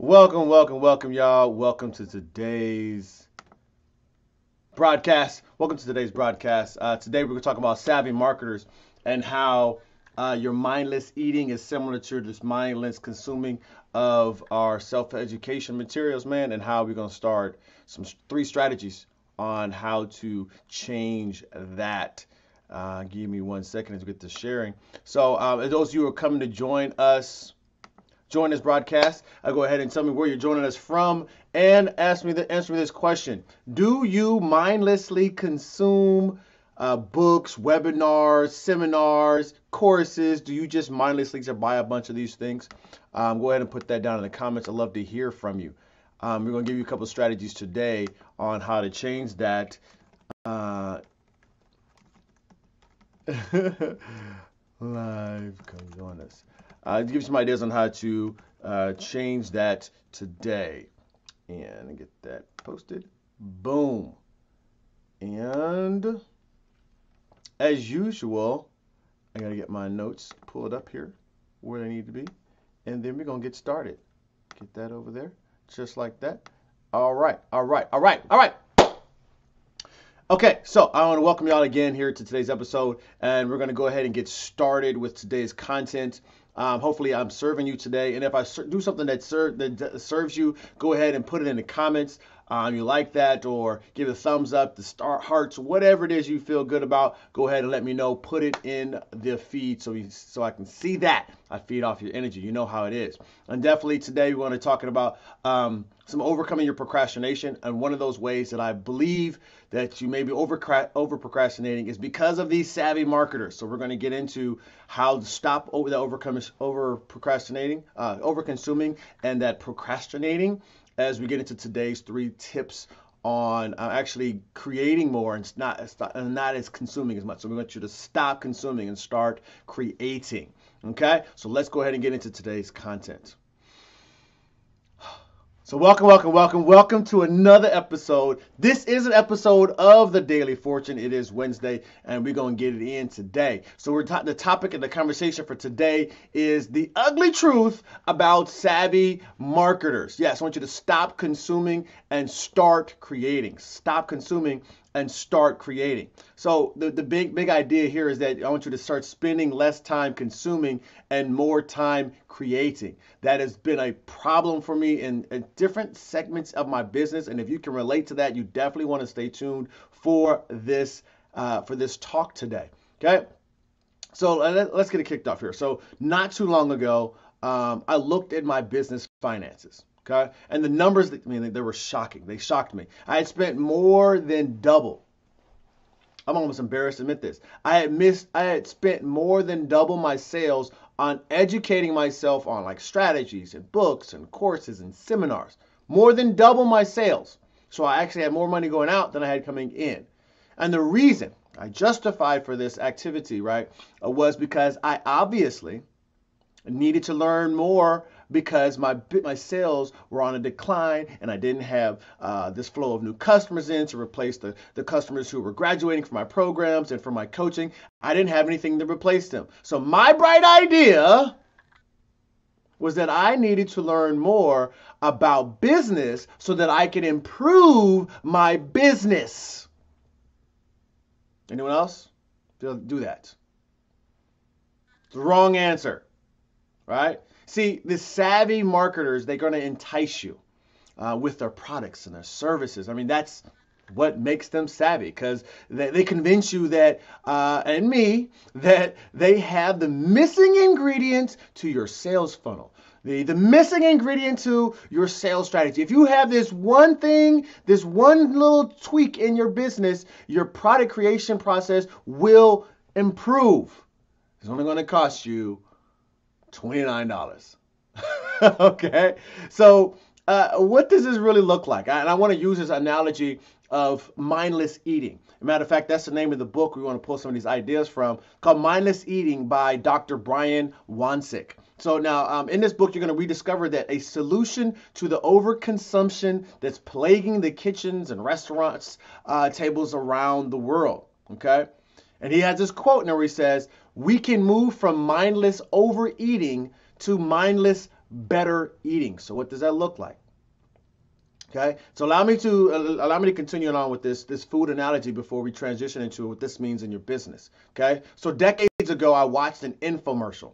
Welcome, y'all. Welcome to today's broadcast. Today we're going to talk about savvy marketers and how your mindless eating is similar to this mindless consuming of our self-education materials, man, and how we're going to start three strategies on how to change that. Give me 1 second as we get to sharing. So, as those of you who are coming to join this broadcast, go ahead and tell me where you're joining us from and answer me this question. Do you mindlessly consume books, webinars, seminars, courses? Do you just mindlessly buy a bunch of these things? Go ahead and put that down in the comments. I'd love to hear from you. We're going to give you a couple of strategies today on how to change that. Live, come join us. Give you some ideas on how to change that today. And get that posted. Boom. And as usual, I got to get my notes pulled up here where they need to be. And then we're going to get started. Get that over there, just like that. All right. Okay, so I want to welcome y'all again here to today's episode, and we're going to go ahead and get started with today's content. Hopefully I'm serving you today, and if I do something that serves you, go ahead and put it in the comments. You like that, or give it a thumbs up, the star hearts, whatever it is you feel good about. Go ahead and let me know. Put it in the feed so I can see that. I feed off your energy. You know how it is. And definitely today we want to talk about some overcoming your procrastination. And one of those ways that I believe that you may be over procrastinating is because of these savvy marketers. So we're going to get into how to stop over procrastinating, over consuming, and that procrastinating, as we get into today's 3 tips on actually creating more and not as consuming as much. So we want you to stop consuming and start creating. Okay, so let's go ahead and get into today's content. So welcome to another episode. This is an episode of the Daily Fortune. It is Wednesday, and we're going to get it in today. So the topic of the conversation for today is the ugly truth about savvy marketers. Yes, I want you to stop consuming and start creating. Stop consuming and start creating. So the big idea here is that I want you to start spending less time consuming and more time creating. That has been a problem for me in different segments of my business, and if you can relate to that, you definitely want to stay tuned for this talk today. Okay, so let's get it kicked off here. So not too long ago, I looked at my business finances. Okay, and the numbers, they were shocking. They shocked me. I had spent more than double. I'm almost embarrassed to admit this. I had spent more than double my sales on educating myself on like strategies and books and courses and seminars. More than double my sales. So I actually had more money going out than I had coming in. And the reason I justified for this activity, right, was because I obviously needed to learn more, because my sales were on a decline and I didn't have this flow of new customers in to replace the customers who were graduating from my programs and from my coaching. I didn't have anything to replace them. So my bright idea was that I needed to learn more about business so that I could improve my business. Anyone else? Do that. It's the wrong answer, right? See, the savvy marketers, they're going to entice you with their products and their services. I mean, that's what makes them savvy, because they convince you that, and me, that they have the missing ingredient to your sales funnel. The missing ingredient to your sales strategy. If you have this one thing, this one little tweak in your business, your product creation process will improve. It's only going to cost you $29. Okay, so what does this really look like? And I want to use this analogy of mindless eating. As a matter of fact, that's the name of the book we want to pull some of these ideas from, called Mindless Eating by Dr. Brian Wansink. So now in this book, you're going to rediscover that a solution to the overconsumption that's plaguing the kitchens and restaurants tables around the world. Okay, and he has this quote in there where he says, "We can move from mindless overeating to mindless better eating. So what does that look like? Okay, so allow me to continue on with this food analogy before we transition into what this means in your business. Okay, so decades ago, I watched an infomercial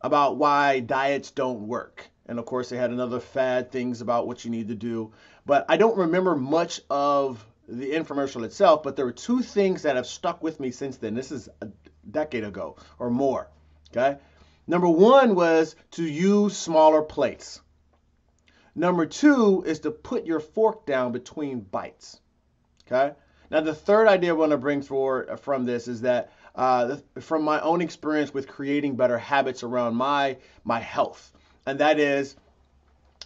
about why diets don't work, and of course, they had another fad things about what you need to do. But I don't remember much of the infomercial itself. But there were two things that have stuck with me since then. This is a decade ago or more. Okay, number one was to use smaller plates. Number two is to put your fork down between bites. Okay. Now the third idea I want to bring forward from this is that from my own experience with creating better habits around my health, and that is,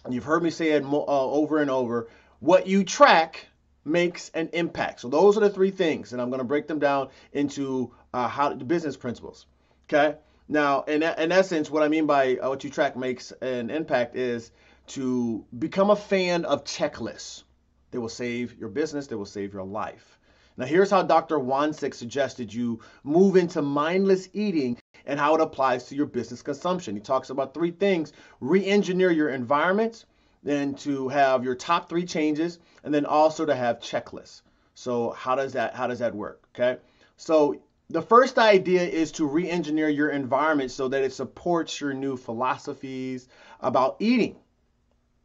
and you've heard me say it over and over, what you track makes an impact. So those are the three things, and I'm going to break them down into how the business principles. Okay. Now, in essence, what I mean by what you track makes an impact is to become a fan of checklists. They will save your business, they will save your life. Now, here's how Dr. Wansek suggested you move into mindless eating and how it applies to your business consumption. He talks about three things: re-engineer your environment, then to have your top three changes, and then also to have checklists. So how does that work? Okay. So the first idea is to re-engineer your environment so that it supports your new philosophies about eating.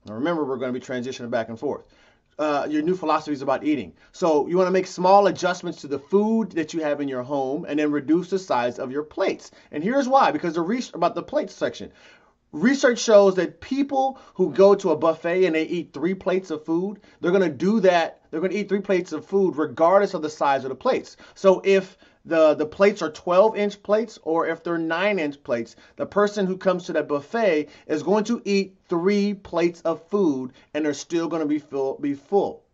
Now remember, we're going to be transitioning back and forth. Your new philosophies about eating. So you want to make small adjustments to the food that you have in your home and then reduce the size of your plates. And here's why, because about the plates section. Research shows that people who go to a buffet and they eat 3 plates of food, they're going to do that. They're going to eat 3 plates of food regardless of the size of the plates. So if the plates are 12-inch plates or if they're 9-inch plates, the person who comes to that buffet is going to eat 3 plates of food and they're still going to be full.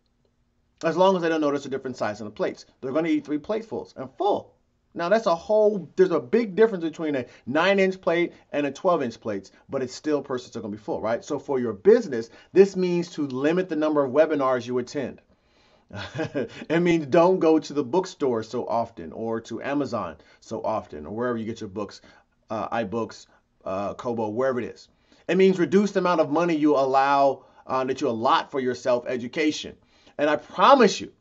As long as they don't notice a different size in the plates. They're going to eat 3 platefuls and full. Now there's a big difference between a 9-inch plate and a 12-inch plate, but it's still persons are going to be full, right? So for your business, this means to limit the number of webinars you attend. It means don't go to the bookstore so often or to Amazon so often or wherever you get your books, iBooks, Kobo, wherever it is. It means reduce the amount of money you allot for your self-education. And I promise you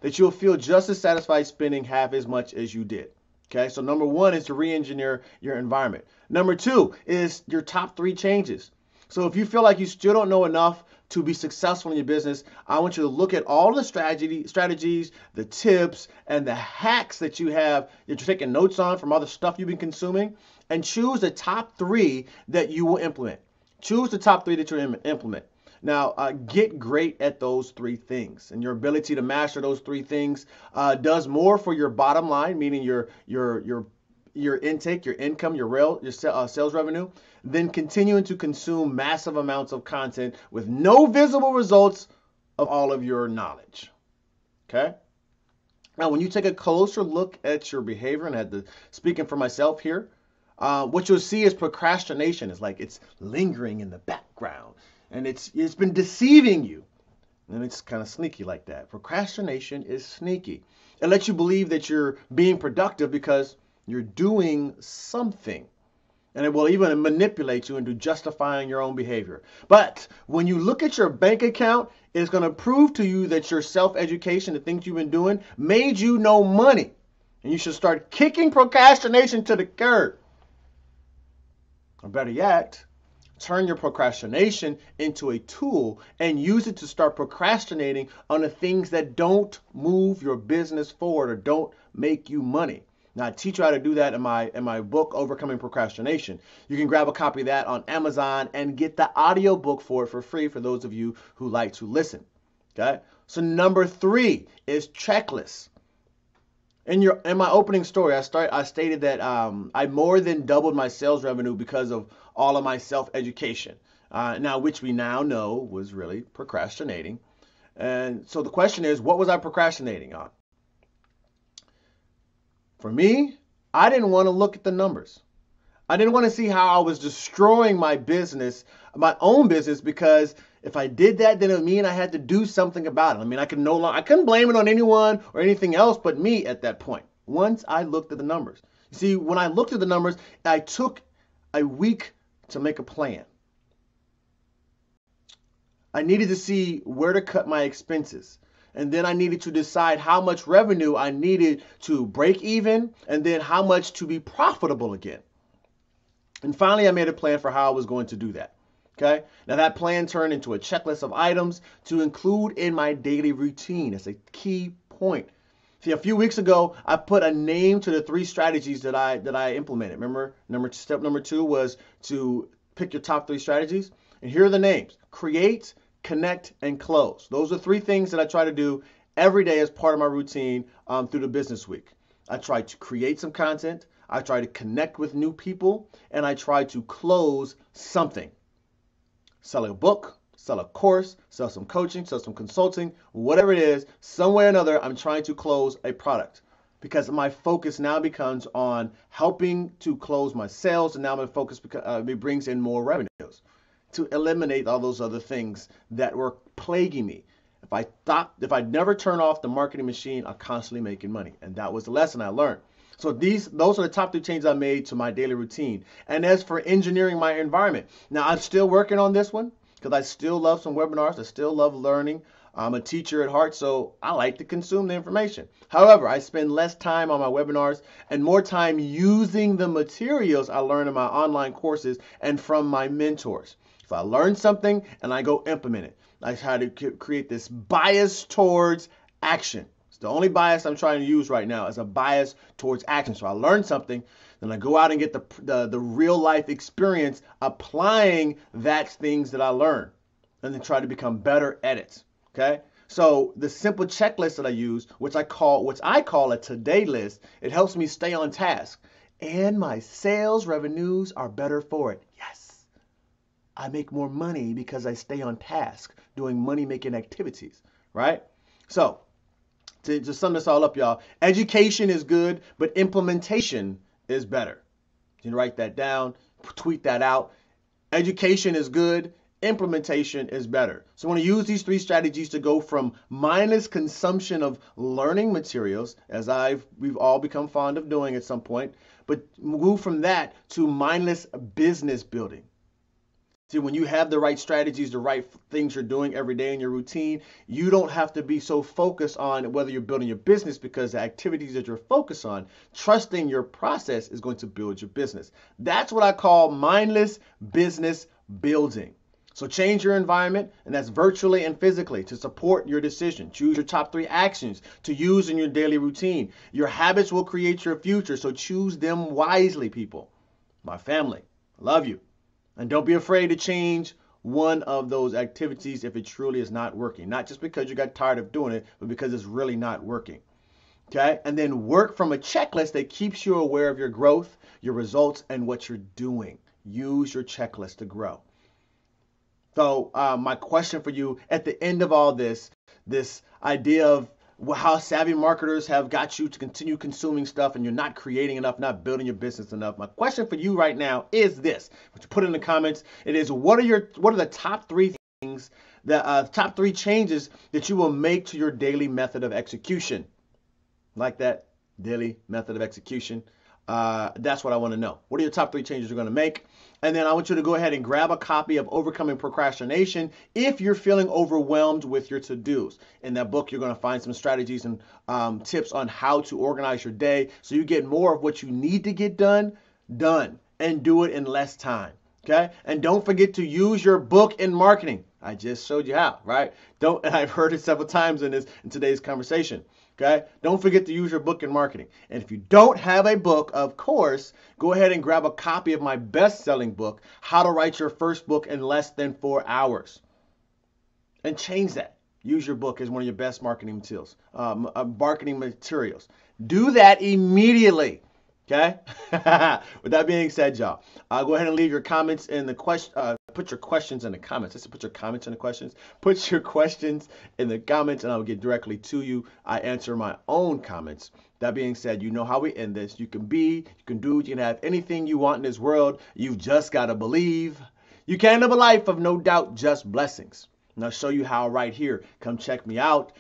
that you'll feel just as satisfied spending half as much as you did. Okay, so number one is to re-engineer your environment. Number two is your top 3 changes. So if you feel like you still don't know enough to be successful in your business, I want you to look at all the strategies, the tips, and the hacks that you're taking notes on from all the stuff you've been consuming, and choose the top 3 that you will implement. Choose the top 3 that you implement. Now, get great at those 3 things, and your ability to master those 3 things does more for your bottom line, meaning your intake, your income, your sales revenue, than continuing to consume massive amounts of content with no visible results of all of your knowledge. Okay? Now, when you take a closer look at your behavior, and speaking for myself here, what you'll see is procrastination is like it's lingering in the background. And it's been deceiving you. And it's kind of sneaky like that. Procrastination is sneaky. It lets you believe that you're being productive because you're doing something. And it will even manipulate you into justifying your own behavior. But when you look at your bank account, it's going to prove to you that your self-education, the things you've been doing, made you no money. And you should start kicking procrastination to the curb. Or better yet, turn your procrastination into a tool and use it to start procrastinating on the things that don't move your business forward or don't make you money. Now, I teach you how to do that in my book, Overcoming Procrastination. You can grab a copy of that on Amazon and get the audio book for it for free for those of you who like to listen. Okay? So number 3 is checklists. In my opening story, I stated that I more than doubled my sales revenue because of all of my self-education. Now, which we now know was really procrastinating. And so the question is, what was I procrastinating on? For me, I didn't want to look at the numbers. I didn't want to see how I was destroying my business, my own business, because if I did that, then it would mean I had to do something about it. I mean, I couldn't blame it on anyone or anything else but me at that point. Once I looked at the numbers. You see, when I looked at the numbers, I took a week to make a plan. I needed to see where to cut my expenses. And then I needed to decide how much revenue I needed to break even and then how much to be profitable again. And finally, I made a plan for how I was going to do that. Okay. Now that plan turned into a checklist of items to include in my daily routine. That's a key point. See, a few weeks ago, I put a name to the 3 strategies that I implemented. Remember, step number 2 was to pick your top 3 strategies. And here are the names: create, connect, and close. Those are 3 things that I try to do every day as part of my routine through the business week. I try to create some content, I try to connect with new people, and I try to close something. Sell a book, sell a course, sell some coaching, sell some consulting, whatever it is, some way or another, I'm trying to close a product because my focus now becomes on helping to close my sales, and now my focus it brings in more revenues to eliminate all those other things that were plaguing me. If I never turn off the marketing machine, I'm constantly making money, and that was the lesson I learned. So those are the top 3 changes I made to my daily routine. And as for engineering my environment, now I'm still working on this one because I still love some webinars. I still love learning. I'm a teacher at heart, so I like to consume the information. However, I spend less time on my webinars and more time using the materials I learn in my online courses and from my mentors. If I learn something and I go implement it, I try to create this bias towards action. It's the only bias I'm trying to use right now is a bias towards action. So I learn something, then I go out and get the real life experience applying that things that I learn, and then try to become better at it. Okay. So the simple checklist that I use, which I call a today list, it helps me stay on task, and my sales revenues are better for it. Yes, I make more money because I stay on task doing money making activities. Right. So to sum this all up, y'all, education is good, but implementation is better. You can write that down, tweet that out. Education is good, implementation is better. So I want to use these 3 strategies to go from mindless consumption of learning materials, as we've all become fond of doing at some point, but move from that to mindless business building. See, when you have the right strategies, the right things you're doing every day in your routine, you don't have to be so focused on whether you're building your business, because the activities that you're focused on, trusting your process is going to build your business. That's what I call mindless business building. So change your environment, and that's virtually and physically, to support your decision. Choose your top 3 actions to use in your daily routine. Your habits will create your future, so choose them wisely, people. My family, I love you. And don't be afraid to change one of those activities if it truly is not working. Not just because you got tired of doing it, but because it's really not working. Okay? And then work from a checklist that keeps you aware of your growth, your results, and what you're doing. Use your checklist to grow. So my question for you at the end of all this idea of how savvy marketers have got you to continue consuming stuff and you're not creating enough, not building your business enough. My question for you right now is this, which you put in the comments. It is, what are the top 3 things, the top 3 changes that you will make to your daily method of execution? Like that, daily method of execution. That's what I want to know. What are your top 3 changes you're going to make? And then I want you to go ahead and grab a copy of Overcoming Procrastination if you're feeling overwhelmed with your to-dos. In that book, you're going to find some strategies and tips on how to organize your day so you get more of what you need to get done, and do it in less time. Okay? And don't forget to use your book in marketing. I just showed you how, right? I've heard it several times in today's conversation. Okay? Don't forget to use your book in marketing. And if you don't have a book, of course, go ahead and grab a copy of my best-selling book, How to Write Your First Book in Less Than 4 Hours. And change that. Use your book as one of your best marketing materials. Do that immediately. Okay? With that being said, y'all, go ahead and leave your comments in the put your questions in the comments. I said put your comments in the questions. Put your questions in the comments and I will get directly to you. I answer my own comments. That being said, you know how we end this. You can be, you can do, you can have anything you want in this world. You've just got to believe. You can live a life of no doubt, just blessings. And I'll show you how right here. Come check me out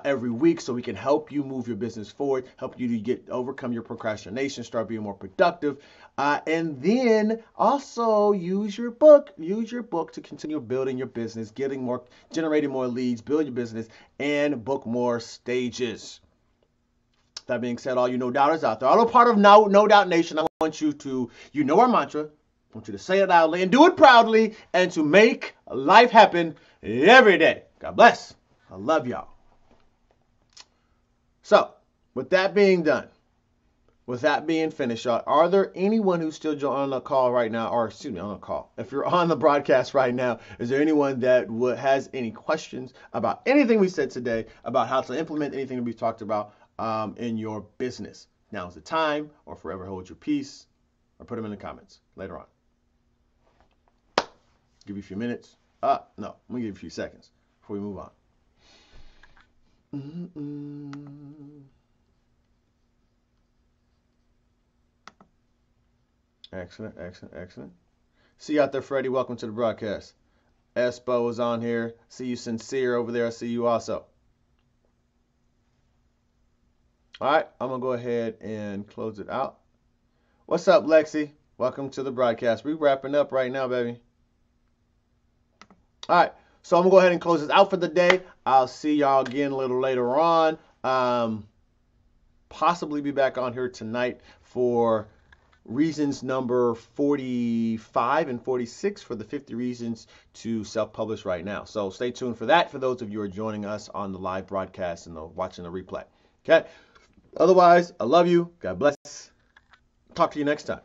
every week so we can help you move your business forward, help you to overcome your procrastination, start being more productive, And then also use your book. Use your book to continue building your business, generating more leads, build your business, and book more stages. That being said, all you no doubters out there, all a part of No Doubt Nation, I want you to, our mantra. I want you to say it loudly and do it proudly, and to make life happen every day. God bless. I love y'all. So, with that being done, with that being finished, y'all, are there anyone who's still on the call right now, or excuse me, on the call? If you're on the broadcast right now, is there anyone that has any questions about anything we said today, about how to implement anything that we talked about in your business? Now is the time, or forever hold your peace, or put them in the comments later on. Give you a few minutes. No, I'm gonna give you a few seconds before we move on. Excellent, excellent, excellent. See you out there, Freddie. Welcome to the broadcast. Espo is on here. See you, Sincere, over there. I see you also. All right, I'm going to go ahead and close it out. What's up, Lexi? Welcome to the broadcast. We're wrapping up right now, baby. All right, so I'm going to go ahead and close this out for the day. I'll see y'all again a little later on. Possibly be back on here tonight for reasons number 45 and 46 for the 50 reasons to self-publish right now. So stay tuned for that for those of you who are joining us on the live broadcast and watching the replay. Okay. Otherwise, I love you. God bless. Talk to you next time.